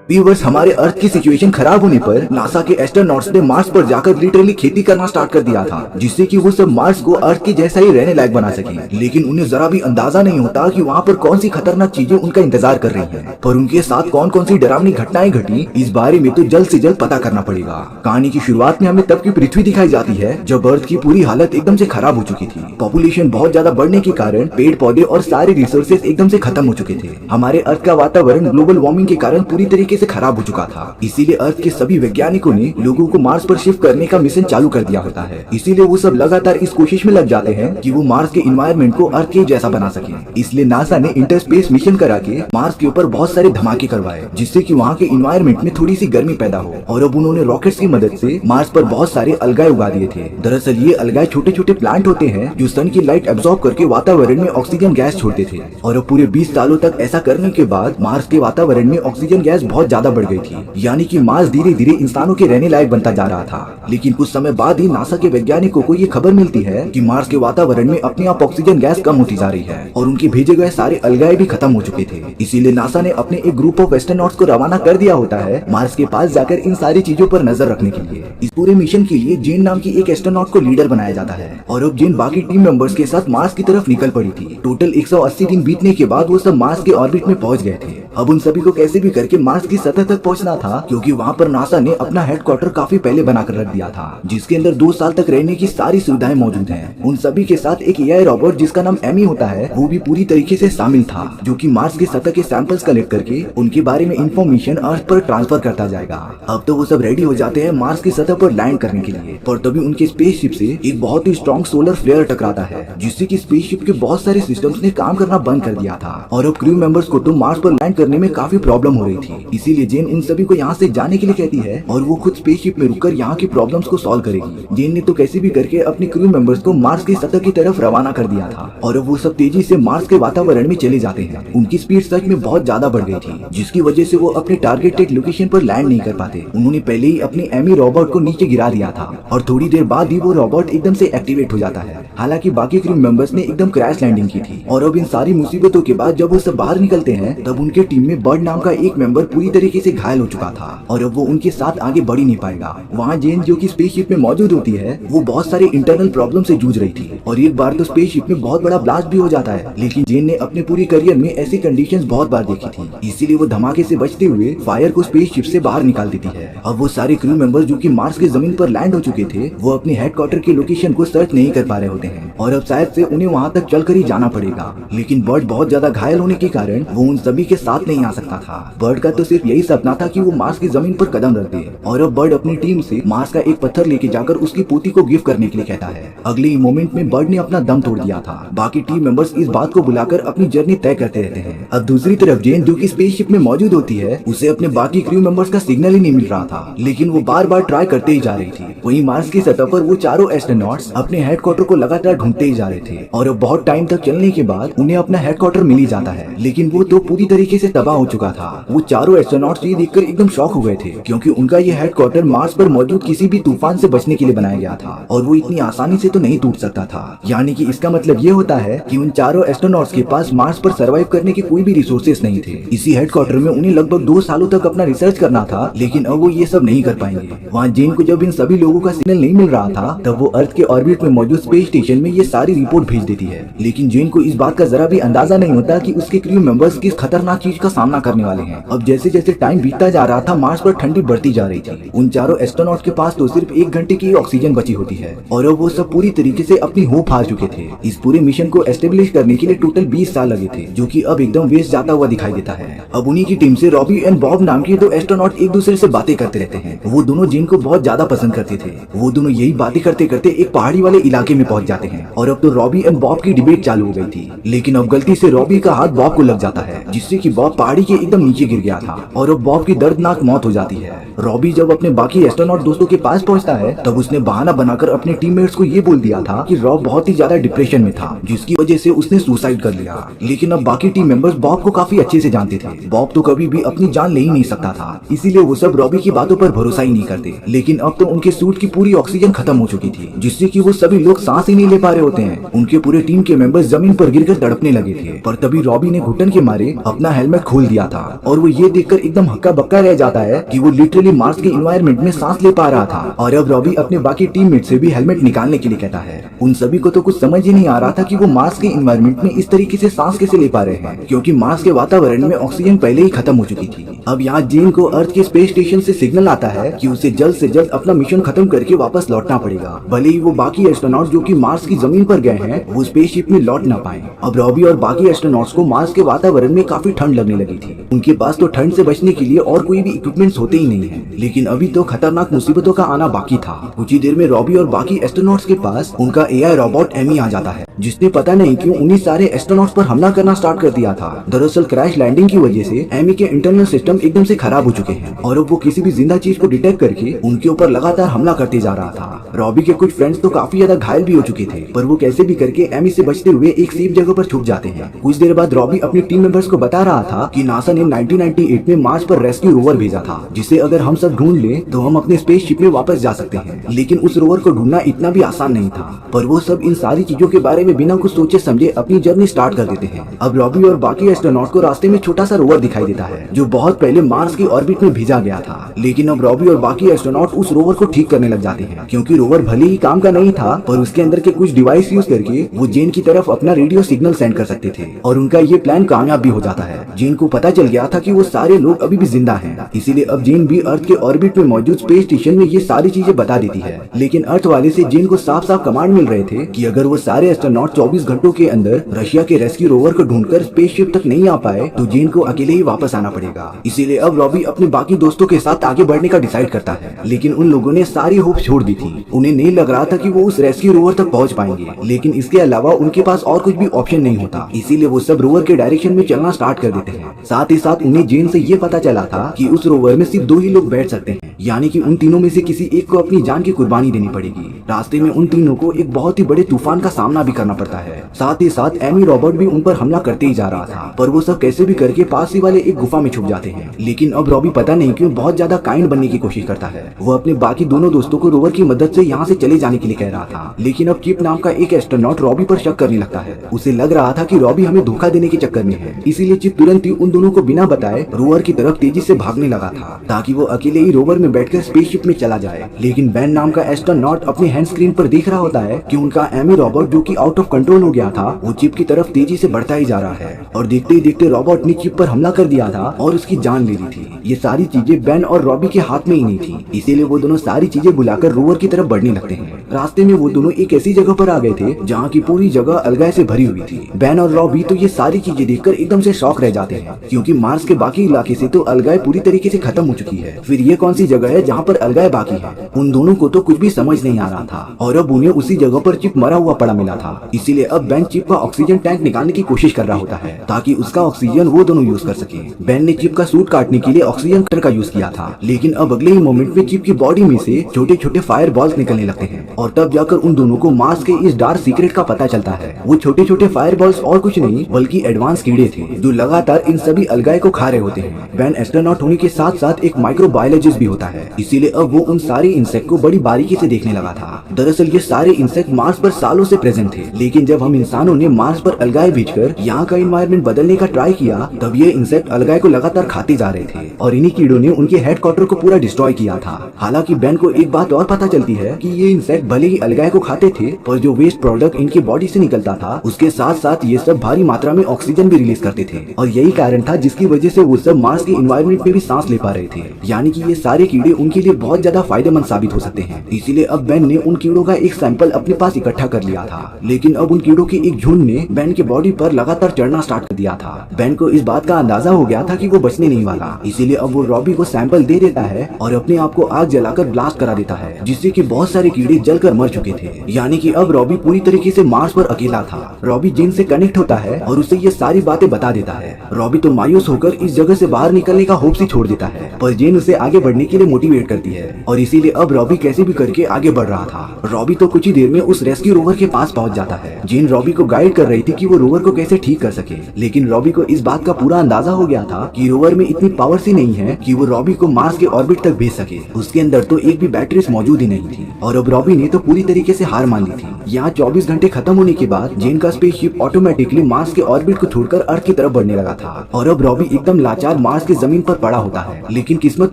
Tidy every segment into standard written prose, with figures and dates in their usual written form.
Viewers, हमारे अर्थ की situation खराब होने पर नासा के एस्ट्रोनॉट्स ने मार्स पर जाकर लिटरली खेती करना स्टार्ट कर दिया था, जिससे कि वो सब मार्स को अर्थ के जैसा ही रहने लायक बना सके। लेकिन उन्हें जरा भी अंदाजा नहीं होता कि वहाँ पर कौन सी खतरनाक चीजें उनका इंतजार कर रही हैं। पर उनके साथ कौन कौन सी डरावनी घटनाएं घटी, इस बारे में तो जल्द से जल्द पता करना पड़ेगा। कहानी की शुरुआत में हमें तब की पृथ्वी दिखाई जाती है जब अर्थ की पूरी हालत एकदम से खराब हो चुकी थी। पॉपुलेशन बहुत ज्यादा बढ़ने के कारण पेड़ पौधे और सारे रिसोर्सेज एकदम से खत्म हो चुके थे। हमारे अर्थ का वातावरण ग्लोबल वार्मिंग के कारण पूरी तरीके से खराब हो चुका था। इसीलिए अर्थ के सभी वैज्ञानिकों ने लोगों को मार्स पर शिफ्ट करने का मिशन चालू कर दिया होता है। इसीलिए वो सब लगातार इस कोशिश में लग जाते हैं कि वो मार्स के इन्वायरमेंट को अर्थ के जैसा बना सके। इसलिए नासा ने इंटरस्पेस मिशन करा के मार्स के ऊपर बहुत सारे धमाके करवाए, जिससे कि वहाँ के इन्वायरमेंट में थोड़ी सी गर्मी पैदा हो। और अब उन्होंने रॉकेट्स की मदद से मार्स पर बहुत सारे अलगाए उगा दिए थे। दरअसल ये अलगाए छोटे छोटे प्लांट होते हैं जो सन की लाइट एब्जॉर्ब करके वातावरण में ऑक्सीजन गैस छोड़ते थे। और अब पूरे 20 सालों तक ऐसा करने के बाद मार्स के वातावरण में ऑक्सीजन गैस बहुत ज्यादा बढ़ गई थी, यानी कि मार्स धीरे धीरे इंसानों के रहने लायक बनता जा रहा था। लेकिन कुछ समय बाद ही नासा के वैज्ञानिकों को ये खबर मिलती है कि मार्स के वातावरण में अपने आप ऑक्सीजन गैस कम होती जा रही है और उनके भेजे गए सारे अलगाए भी खत्म हो चुके थे। इसीलिए नासा ने अपने एक ग्रुप ऑफ एस्ट्रोनॉट्स को रवाना कर दिया होता है मार्स के पास जाकर इन सारी चीजों पर नजर रखने के लिए। इस पूरे मिशन के लिए जेन नाम की एक एस्ट्रोनॉट को लीडर बनाया जाता है और अब जेन बाकी टीम मेंबर्स के साथ मार्स की तरफ निकल पड़ी थी। टोटल 180 दिन बीतने के बाद वो सब मार्स के ऑर्बिट में पहुंच गए थे। अब उन सभी को कैसे भी करके मार्स की सतह तक पहुंचना था, क्योंकि वहाँ पर नासा ने अपना हेडक्वार्टर काफी पहले बनाकर रख दिया था, जिसके अंदर 2 साल तक रहने की सारी सुविधाएं मौजूद हैं। उन सभी के साथ एक एआई रोबोट जिसका नाम एमी होता है, वो भी पूरी तरीके से शामिल था, जो कि मार्स की सतह के सैंपल्स कलेक्ट करके उनके बारे में इंफॉर्मेशन अर्थ पर ट्रांसफर करता जाएगा। अब तो वो सब रेडी हो जाते हैं मार्स की सतह पर लैंड करने के लिए। पर तभी उनके स्पेसशिप से एक बहुत ही स्ट्रॉन्ग सोलर फ्लेयर टकराता है, जिससे कि स्पेसशिप के बहुत सारे सिस्टम्स ने काम करना बंद कर दिया था। और अब क्रू मेंबर्स को तो मार्स पर लैंड करने में काफी प्रॉब्लम हो रही थी। इसीलिए जेन इन सभी को यहाँ से जाने के लिए कहती है और वो खुद स्पेसशिप में रुककर यहाँ की प्रॉब्लम्स को सॉल्व करेगी। जेन ने तो कैसे भी करके अपने क्रू मेंबर्स को मार्स की सतह की तरफ रवाना कर दिया था और अब वो सब तेजी से मार्स के वातावरण में चले जाते हैं। उनकी स्पीड सच में बहुत ज्यादा बढ़ गई थी, जिसकी वजह से वो अपने टारगेटेड लोकेशन पर लैंड नहीं कर पाते। उन्होंने पहले ही अपने एमी रोबोट को नीचे गिरा दिया था और थोड़ी देर बाद ही वो रोबोट एकदम से एक्टिवेट हो जाता है। हालांकि बाकी क्रू मेंबर्स ने एकदम क्रैश लैंडिंग की थी। और अब इन सारी मुसीबतों के बाद जब वो सब बाहर निकलते हैं, तब उनके टीम में बर्ड नाम का एक मेंबर पूरी तरीके से घायल हो चुका था और अब वो उनके साथ आगे बढ़ ही नहीं पाएगा। वहाँ जेन जो कि स्पेसशिप में मौजूद होती है, वो बहुत सारे इंटरनल प्रॉब्लम से जूझ रही थी और एक बार तो स्पेसशिप में बहुत बड़ा ब्लास्ट भी हो जाता है। लेकिन जेन ने अपने पूरी करियर में ऐसी कंडीशंस बहुत बार देखी थी, इसीलिए वो धमाके से बचते हुए फायर को स्पेसशिप से बाहर निकाल देती है। अब वो सारे क्रू मेंबर्स जो कि मार्स की जमीन पर लैंड हो चुके थे, वो अपने हेडक्वार्टर की लोकेशन को सर्च नहीं कर पा रहे होते हैं और अब शायद से उन्हें वहाँ तक चलकर ही जाना पड़ेगा। लेकिन बर्ड बहुत ज्यादा घायल होने के कारण वो उन सभी के साथ नहीं आ सकता था। बर्ड का तो सिर्फ यही सपना था कि वो मार्स की जमीन पर कदम रख दे और अब बर्ड अपनी टीम से मार्स का एक पत्थर लेके जाकर उसकी पोती को गिफ्ट करने के लिए कहता है। अगले ही मोमेंट में बर्ड ने अपना दम तोड़ दिया था। बाकी टीम मेंबर्स इस बात को बुलाकर अपनी जर्नी तय करते रहते हैं। अब दूसरी तरफ जेन जो कि स्पेसशिप में मौजूद होती है, उसे अपने बाकी क्रू मेंबर्स का सिग्नल ही नहीं मिल रहा था, लेकिन वो बार बार ट्राई करते ही जा रही थी। वहीं मार्स की सतह पर वो चारों एस्ट्रोनॉट्स अपने हेडक्वार्टर को लगातार ढूंढते ही जा रहे थे और अब बहुत टाइम तक चलने के बाद उन्हें अपना हेडक्वार्टर मिल ही जाता है, लेकिन वो तो पूरी तरीके से तबाह हो चुका था। वो चारों एस्ट्रोनॉट्स ये देखकर एकदम शॉक हो गए थे, क्योंकि उनका ये हेडक्वार्टर मार्स पर मौजूद किसी भी तूफान से बचने के लिए बनाया गया था और वो इतनी आसानी से तो नहीं टूट सकता था। यानी कि इसका मतलब ये होता है कि उन चारों एस्ट्रोनॉट्स के पास मार्स पर सर्वाइव करने के कोई भी रिसोर्सेस नहीं थे। इसी हेडक्वार्टर में उन्हें लगभग 2 सालों तक अपना रिसर्च करना था, लेकिन अब वो ये सब नहीं कर पाएंगे। वहाँ जेन को जब इन सभी लोगों का सिग्नल नहीं मिल रहा था, तब वो अर्थ के ऑर्बिट में मौजूद स्पेस स्टेशन में ये सारी रिपोर्ट भेज देती है। लेकिन जेन को इस बात का जरा भी अंदाजा नहीं होता कि उसके क्रू मेंबर्स किस खतरनाक चीज का सामना करने वाले हैं। अब जैसे जैसे टाइम बीतता जा रहा था, मार्स पर ठंडी बढ़ती जा रही थी। उन चारों एस्ट्रोनॉट्स के पास तो सिर्फ 1 घंटे की ऑक्सीजन बची होती है और अब वो सब पूरी तरीके से अपनी होप हार चुके थे। इस पूरे मिशन को एस्टेब्लिश करने के लिए टोटल 20 साल लगे थे, जो कि अब एकदम वेस्ट जाता हुआ दिखाई देता है। अब उन्हीं की टीम से रॉबी एंड बॉब नाम के 2 एस्ट्रोनॉट एक दूसरे से बातें करते रहते हैं। वो दोनों जेन को बहुत ज्यादा पसंद करते थे। वो दोनों यही बातें करते करते एक पहाड़ी वाले इलाके में पहुंच जाते हैं और अब तो रॉबी एंड बॉब की डिबेट चालू हो गई थी। लेकिन अब गलती से रॉबी का हाथ बॉब को लग जाता है, जिससे कि बॉब पहाड़ी के एकदम नीचे गिर गया था और अब बॉब की दर्दनाक मौत हो जाती है। रॉबी जब अपने बाकी एस्ट्रोनॉट दोस्तों के पास पहुंचता है, तब उसने बहाना बनाकर अपने टीममेट्स को ये बोल दिया था कि रॉब बहुत ही ज्यादा डिप्रेशन में था, जिसकी वजह से उसने सुसाइड कर लिया। लेकिन अब बाकी टीम मेंबर्स बॉब को काफी अच्छे से जानते थे। बॉब तो कभी भी अपनी जान ले ही नहीं सकता था, इसीलिए वो सब रॉबी की बातों पर भरोसा ही नहीं करते। लेकिन अब तो उनके सूट की पूरी ऑक्सीजन खत्म हो चुकी थी, जिससे कि वो सभी लोग सांस ही नहीं ले पा रहे होते हैं। उनके पूरे टीम के मेंबर्स जमीन पर गिरकर तड़पने लगे थे। पर तभी रॉबी ने घुटन के मारे अपना हेलमेट हेलमेट खोल दिया था और वो ये देखकर एकदम हक्का बक्का रह जाता है कि वो लिटरली मार्स के इन्वायरमेंट में सांस ले पा रहा था। और अब रॉबी अपने बाकी टीममेट से भी हेलमेट निकालने के लिए कहता है। उन सभी को तो कुछ समझ ही नहीं आ रहा था कि वो मार्स के इन्वायरमेंट में इस तरीके से सांस कैसे ले पा रहे हैं, क्योंकि मार्स के वातावरण में ऑक्सीजन पहले ही खत्म हो चुकी थी। अब यहाँ जेन को अर्थ के स्पेस स्टेशन से सिग्नल आता है कि उसे जल्द से जल्द अपना मिशन खत्म करके वापस लौटना पड़ेगा, भले ही वो बाकी एस्ट्रोनॉट जो कि मार्स की जमीन पर गए हैं वो स्पेसशिप में लौट ना पाए। अब रॉबी और बाकी एस्ट्रोनॉट्स को मार्स के वातावरण में काफी ठंड लगने लगी थी। उनके पास तो ठंड से बचने के लिए और कोई भी इक्विपमेंट्स होते ही नहीं है, लेकिन अभी तो खतरनाक मुसीबतों का आना बाकी था। कुछ ही देर में रॉबी और बाकी एस्ट्रोनॉट्स के पास उनका एआई रोबोट एमी आ जाता है, जिसने पता नहीं क्यों उन्हीं सारे एस्ट्रोनॉट्स पर हमला करना स्टार्ट कर दिया था। दरअसल क्रैश लैंडिंग की वजह से एमी के इंटरनल सिस्टम एकदम से खराब हो चुके हैं और अब वो किसी भी जिंदा चीज को डिटेक्ट करके उनके ऊपर लगातार हमला करते जा रहा था। रॉबी के कुछ फ्रेंड्स तो काफी ज्यादा घायल भी हो चुके थे, पर वो कैसे भी करके एमी से बचते हुए एक सेफ जगह पर छुप जाते हैं। कुछ देर बाद रॉबी अपनी टीम मेंबर्स को बता रहा था कि नासा ने 1998 में मार्स पर रेस्क्यू रोवर भेजा था, जिसे अगर हम सब ढूंढ ले तो हम अपने स्पेसशिप में वापस जा सकते हैं। लेकिन उस रोवर को ढूंढना इतना भी आसान नहीं था, पर वो सब इन सारी चीजों के बारे में बिना कुछ सोचे समझे अपनी जर्नी स्टार्ट कर देते हैं। अब रॉबी और बाकी एस्ट्रोनॉट को रास्ते में छोटा सा रोवर दिखाई देता है जो बहुत पहले मार्स की ऑर्बिट में भेजा गया था। लेकिन अब रॉबी और बाकी एस्ट्रोनॉट उस रोवर को ठीक करने लग जाते हैं, क्योंकि रोवर भले ही काम का नहीं था पर उसके अंदर के कुछ डिवाइस यूज करके वो जेन की तरफ अपना रेडियो सिग्नल सेंड कर सकते थे। और उनका ये प्लान कामयाब भी हो जाता है। जेन को पता चल गया था कि वो सारे लोग अभी भी जिंदा हैं, इसीलिए अब जेन भी अर्थ के ऑर्बिट में मौजूद स्पेस स्टेशन में ये सारी चीजें बता देती है। लेकिन अर्थ वाले से जेन को साफ साफ कमांड मिल रहे थे कि अगर वो सारे एस्ट्रोनॉट 24 घंटों के अंदर रशिया के रेस्क्यू रोवर को ढूंढकर स्पेसशिप तक नहीं आ पाए तो जेन को अकेले ही वापस आना पड़ेगा। इसीलिए अब रॉबी अपने बाकी दोस्तों के साथ आगे बढ़ने का डिसाइड करता है, लेकिन उन लोगों ने सारी होप छोड़ दी थी। उन्हें नहीं लग रहा था कि वो उस रेस्क्यू रोवर तक पहुंच पाएंगे, लेकिन इसके अलावा उनके पास और कुछ भी ऑप्शन नहीं होता। इसीलिए वो सब रोवर के डायरेक्शन में चलना स्टार्ट कर देते हैं। साथ ही साथ उन्हें जेन से ये पता चला था कि उस रोवर में सिर्फ 2 ही लोग बैठ सकते हैं, यानी कि उन तीनों में से किसी एक को अपनी जान की कुर्बानी देनी पड़ेगी। रास्ते में उन तीनों को एक बहुत ही बड़े तूफान का सामना भी करना पड़ता है। साथ ही साथ एमी रॉबर्ट भी उन पर हमला करते ही जा रहा था, पर वो सब कैसे भी करके पास ही वाले एक गुफा में छुप जाते हैं। लेकिन अब रॉबी पता नहीं क्यों बहुत ज्यादा काइंड बनने की कोशिश करता है। वो अपने बाकी दोनों दोस्तों को रोवर की मदद से यहाँ से चले जाने के लिए कह रहा था, लेकिन अब चिप नाम का एक एस्ट्रोनॉट रॉबी पर शक करने लगता है। उसे लग रहा था कि रॉबी हमें धोखा देने के चक्कर में है, इसीलिए चिप तुरंत ही उन दोनों को बिना बताए रोवर की तरफ तेजी से भागने लगा था, ताकि वो अकेले ही रोवर में बैठकर स्पेसशिप में चला जाए। लेकिन बैन नाम का एस्ट्रोनॉट अपने हैंड स्क्रीन पर देख रहा होता है कि उनका एमी रॉबर्ट जो कि आउट ऑफ कंट्रोल हो गया था, वो चिप की तरफ तेजी से बढ़ता ही जा रहा है। और देखते ही देखते रॉबर्ट ने चिप पर हमला कर दिया था और उसकी जान ले ली थी। ये सारी चीजें बेन और रॉबी के हाथ में ही नहीं थी, इसीलिए वो दोनों सारी चीजें बुलाकर रोवर की तरफ बढ़ने लगते हैं। रास्ते में वो दोनों एक ऐसी जगह पर आ गए थे जहाँ की पूरी जगह अलगाए से भरी हुई थी। बेन और रॉबी तो ये सारी चीजें देखकर एकदम से शॉक रह जाते हैं, क्योंकि मार्स के बाकी इलाके से तो अलगाए पूरी तरीके से खत्म हो चुकी है, फिर ये कौन सी जगह है जहाँ पर अलगाए बाकी है। उन दोनों को तो कुछ भी समझ नहीं आ रहा था और अब उन्हें उसी जगह पर चिप मरा हुआ पड़ा मिला था। इसीलिए अब बेन चिप का ऑक्सीजन टैंक निकालने की कोशिश कर रहा होता है ताकि उसका ऑक्सीजन वो दोनों यूज कर सके। बेन ने चिप का सूट काटने के लिए ऑक्सीजन कटर का यूज किया था, लेकिन अब अगले ही मोमेंट में चिप की बॉडी में से छोटे छोटे फायर बॉल्स निकलने लगते हैं और तब जाकर उन दोनों को मार्स के इस डार्क सीक्रेट का पता चलता है। वो छोटे छोटे फायर बॉल्स और कुछ नहीं बल्कि एडवांस कीड़े थे जो लगातार इन सभी अलगाए को खा रहे होते हैं। बेन एस्ट्रोनॉट होने के साथ साथ एक माइक्रोबायोलॉजिस्ट भी होता है, इसीलिए अब वो उन सारे इंसेक्ट को बड़ी बारीकी से देखने लगा था। दरअसल ये सारे इंसेक्ट मार्स पर सालों से प्रेजेंट थे, लेकिन जब हम इंसानों ने मार्स पर अलगाए भेजकर यहाँ का एनवायरनमेंट बदलने का ट्राई किया तब ये इंसेक्ट अलगाए को लगातार खाते जा रहे थे और इन्हीं कीड़ों ने उनके हेडक्वार्टर को पूरा डिस्ट्रॉय किया था। हालांकि बेन को एक बात और पता चलती है कि ये इंसेक्ट भले ही अलगाए को खाते थे, पर जो वेस्ट प्रोडक्ट इनकी बॉडी से निकलता था उसके साथ साथ ये सब भारी मात्रा में ऑक्सीजन भी रिलीज करते थे और यही कारण था जिसकी वजह से वो सब मार्स के एनवायरनमेंट में भी सांस ले पा रहे थे। यानी कि ये सारे कीड़े उनके लिए बहुत ज्यादा फायदेमंद साबित हो सकते हैं। इसीलिए अब बेन ने उन कीड़ों का एक सैंपल अपने पास इकट्ठा कर लिया था, लेकिन अब उन कीड़ों के एक झुंड ने बेन के बॉडी पर लगातार चढ़ना स्टार्ट कर दिया था। बेन को इस बात का अंदाजा हो गया था कि वो बचने नहीं वाला, इसीलिए अब वो रॉबी को सैंपल दे देता है और अपने आप को आग जलाकर ब्लास्ट करा देता है, जिससे कि बहुत सारे कीड़े जलकर मर चुके थे। यानी कि अब रॉबी पूरी तरीके से मार्स पर अकेला था। रॉबी जेन से कनेक्ट होता है और उसे ये सारी बातें बता देता है। रॉबी तो मायूस होकर इस जगह से बाहर निकलने का होप ही छोड़ देता है, पर जेन उसे आगे बढ़ने के लिए मोटिवेट करती है और इसीलिए अब रॉबी कैसे भी करके आगे बढ़ रहा था। रॉबी तो कुछ ही देर में उस रेस्क्यू रोवर के पास पहुंच जाता है। जेन रॉबी को गाइड कर रही थी कि वो रोवर को कैसे ठीक कर सके, लेकिन रॉबी को इस बात का पूरा अंदाजा हो गया था कि रोवर में इतनी पावर सी नहीं है कि वो रॉबी को मार्स के ऑर्बिट तक भेज सके। उसके अंदर तो एक भी बैटरीज मौजूद ही नहीं थी और अब रॉबी ने तो पूरी तरीके से हार मान ली थी। यहाँ 24 घंटे खत्म होने के बाद जेन का स्पेसशिप ऑटोमेटिकली मार्स के ऑर्बिट को छोड़कर अर्थ की तरफ बढ़ने लगा था और अब रॉबी एकदम लाचार मार्स की जमीन पर पड़ा होता है। लेकिन किस्मत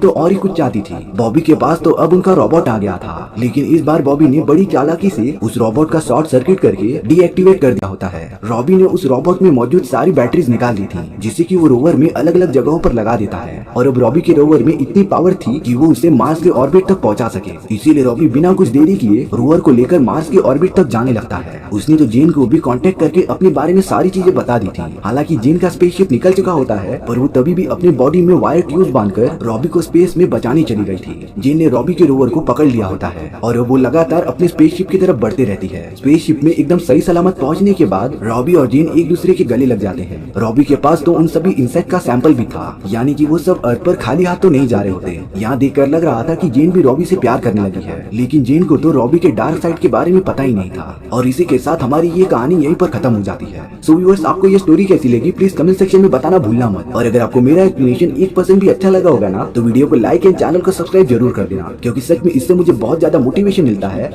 तो और ही कुछ चाहती थी। बॉबी के पास तो अब उनका रोबोट आ गया था, लेकिन इस बार बॉबी ने बड़ी चालाकी से उस रोबोट का शॉर्ट सर्किट करके डीएक्टिवेट कर दिया होता है। रॉबी ने उस रोबोट में मौजूद सारी बैटरीज निकाल दी थी, जिससे कि वो रोवर में अलग अलग जगहों पर लगा देता है और अब रॉबी के रोवर में इतनी पावर थी कि वो उसे मार्स के ऑर्बिट तक पहुंचा सके। इसीलिए रॉबी बिना कुछ देरी किए रोवर को लेकर मार्स के ऑर्बिट तक जाने लगता है। उसने तो जेन को भी कांटेक्ट करके अपने बारे में सारी चीजें बता दी थी। हालांकि जेन का स्पेसशिप निकल चुका होता है, पर वो तभी भी अपने बॉडी में वायर ट्यूब बांधकर रॉबी को स्पेस में बचाने चली गई थी। जेन ने रॉबी के रोवर को पकड़ लिया होता है और वो लगातार अपने स्पेसशिप की तरफ बढ़ते रहती है। स्पेसशिप में एकदम सही सलामत पहुंचने के बाद रॉबी और जेन एक दूसरे के गले लग जाते हैं। रॉबी के पास तो उन सभी इंसेक्ट का सैंपल भी था, यानी कि वो सब अर्थ पर खाली हाथ तो नहीं जा रहे होते। यहाँ देखकर लग रहा था कि जेन भी रॉबी से प्यार करने लगी है, लेकिन जेन को तो रॉबी के डार्क साइड के बारे में पता ही नहीं था। और इसी के साथ हमारी ये कहानी यहीं पर खत्म हो जाती है। सो व्यूअर्स, आपको ये स्टोरी कैसी लगी प्लीज कमेंट सेक्शन में बताना भूलना मत। और अगर आपको मेरा एक्सप्लेनेशन 1% भी अच्छा लगा होगा ना, तो वीडियो को लाइक एंड चैनल को सब्सक्राइब जरूर कर देना, क्योंकि सच में इससे मुझे बहुत ज्यादा मोटिवेशन मिलता है।